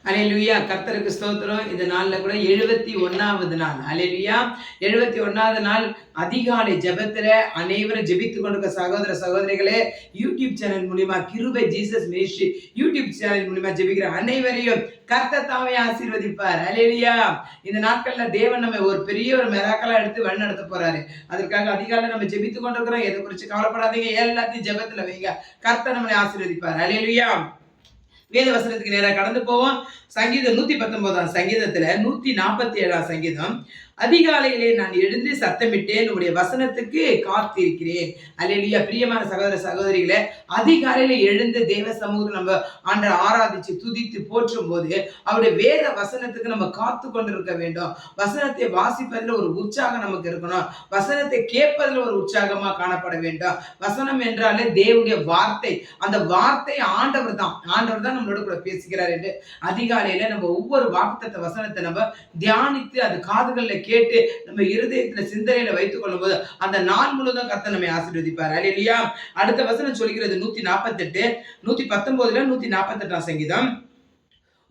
அல்லேலூயா. கர்த்தருக்கு ஸ்தோத்திரம். இந்த நாள்ல கூட 71வது நாள். அல்லேலூயா. 71வது நாள் அதிகாலை ஜெபத்துல அனைவரும் ஜெபித்துக் கொண்டிருக்க சகோதர சகோதரிகளே, யூடியூப் சேனல் மூலியமா கிருபை ஜீசஸ் மினிஸ்ட்ரி யூடியூப் சேனல் மூலியமா ஜெபிக்கிற அனைவரையும் கர்த்தர் தாமே ஆசீர்வதிப்பார். அல்லேலூயா. இந்த நாட்கள்ல தேவன் நம்ம ஒரு பெரிய ஒரு மிராக்கலா எடுத்து வழிநடத்த போறாரு. அதற்காக அதிகாலை நம்ம ஜெபித்துக் கொண்டிருக்கிறோம். எதை குறிச்சு கவலைப்படாதீங்க. எல்லாத்தையும் ஜெபத்துல வைங்க. கர்த்தர் நம்மளை ஆசீர்வதிப்பார். அல்லேலூயா. வேத வசனத்துக்கு நேராக கடந்து போவோம். சங்கீதம் 119 சங்கீதத்துல 147 சங்கீதம். அதிகாலையிலே நான் எழுந்து சத்தமிட்டேன், உடைய வசனத்துக்கு காத்திருக்கிறேன். அல்லேலூயா. பிரியமான சகோதர சகோதரிகளே, அதிகாலையில எழுந்து தேவ சமூகத்தில் நம்ம ஆண்டவரை ஆராதிச்சு துதித்து போற்றும் போது அவருடைய வேத வசனத்துக்கு நம்ம காத்து கொண்டிருக்க வேண்டும். வசனத்தை வாசிப்பதில் ஒரு உற்சாகம் நமக்கு இருக்கணும். வசனத்தை கேட்பதில் ஒரு உற்சாகமா காணப்பட வேண்டும். வசனம் என்றாலே தேவனுடைய வார்த்தை. அந்த வார்த்தை ஆண்டவர் தான் நம்மளோட கூட பேசுகிறார் என்று அதிகாலையில நம்ம ஒவ்வொரு வாக்குத்தத்த வசனத்தை நம்ம தியானித்து அது காதுகளில் கேட்டு நம்ம இருதயத்துல சிந்தனையில வைத்துக் கொள்ளும் போது அந்த நாள் முழுவதும் கர்த்தர் நம்மை ஆசீர்வதிப்பார். அல்லேலூயா. அடுத்த வசனம் சொல்கிறது 148 119 148 சங்கீதம்.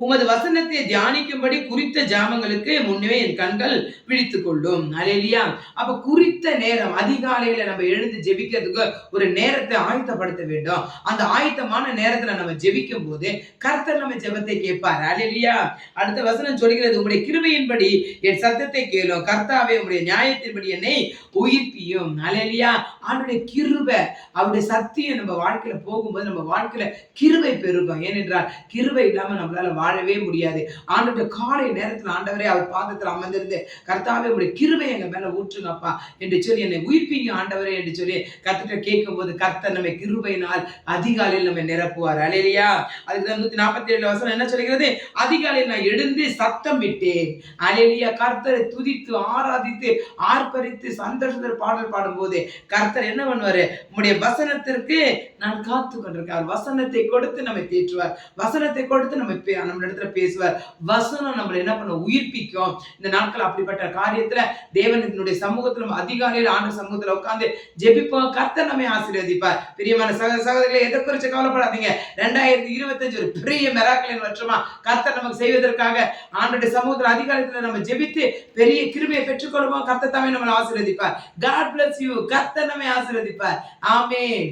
உமது வசனத்தை தியானிக்கும்படி குறித்த ஜாமங்களுக்கு முன்னே என் கண்கள் விழித்துக் கொள்ளும். அல்லேலூயா. அப்ப குறித்த நேரம் அதிகாலையில நம்ம எழுந்து ஜெபிக்கிறதுக்கு ஒரு நேரத்தை ஆயத்தப்படுத்த வேண்டும். அந்த ஆயத்தமான நேரத்துல நம்ம ஜெபிக்கும் போது கர்த்தர் நம்ம ஜெபத்தை கேட்பார். அல்லேலூயா. அடுத்த வசனம் சொல்கிறது, உங்களுடைய கிருபையின்படி என் சத்தத்தை கேளும், கர்த்தாவே உங்களுடைய நியாயத்தின்படி என்னை உயிர்ப்பியும். அல்லேலூயா. ஆண்டுடைய கிருபை அவருடைய சத்தியம் நம்ம வாழ்க்கையில போகும்போது நம்ம வாழ்க்கையில கிருபை பெருகும். ஏனென்றால் கிருபை இல்லாம நம்மளால வாழவே முடியாது. ஆண்டவருடைய காலை நேரத்தில் ஆண்டவரே அவர் பாதத்தில் அமர்ந்திருந்து, கர்த்தாவே உங்களுடைய கிருபை எங்க மேல ஊற்றுங்கப்பா என்று சொல்லி என்னை உயிர்ப்பீங்க ஆண்டவரே என்று சொல்லி கர்த்தர் கேட்கும் போது கர்த்தர் நம்ம கிருபையினால் அதிகாலையில் நம்ம நிரப்புவார். அல்லேலூயா. அதுக்கு 147 வசனம் என்ன சொல்கிறது? அதிகாலையில் நான் எழுந்து சத்தம் விட்டேன். அல்லேலூயா. கர்த்தரை துதித்து ஆராதித்து ஆர்ப்பரித்து சந்தோஷத்தில் பாடல் பாடும்போது கர்த்தர் என்ன பண்ணுவாரு? உம்முடைய வசனத்திற்கு நான் காத்து கொண்டிருக்கார். வசனத்தை கொடுத்து நம்மை தேற்றுவார். வசனத்தை கொடுத்து நம்ம இடத்துல பேசுவார். வசனம் நம்மளை என்ன பண்ண உயிர்ப்பிக்கும். இந்த நாட்கள் அப்படிப்பட்ட காரியத்துல தேவனுடைய சமூகத்துல அதிகாலையில் ஆண்டவர் சமூகத்துல உட்கார்ந்து ஜெபிப்போம். கர்த்தர் நம்மை ஆசீர்வதிப்பார். பிரியமான சகோதரர்களே, எதை குறித்து கவலைப்படாதீங்க. 2025 ஒரு பெரிய மிராக்கிளின் வருஷமா கர்த்தர் நமக்கு செய்வதற்காக ஆண்டவருடைய சமூகத்துல அதிகாலத்துல நம்ம ஜெபித்து பெரிய கிருபையை பெற்றுக்கொள்வோம். கர்த்தர் தாமே நம்மளை ஆசீர்வதிப்பார். God bless you. கர்த்தர் நம்மை ஆசீர்வதிப்பார். ஆமென்.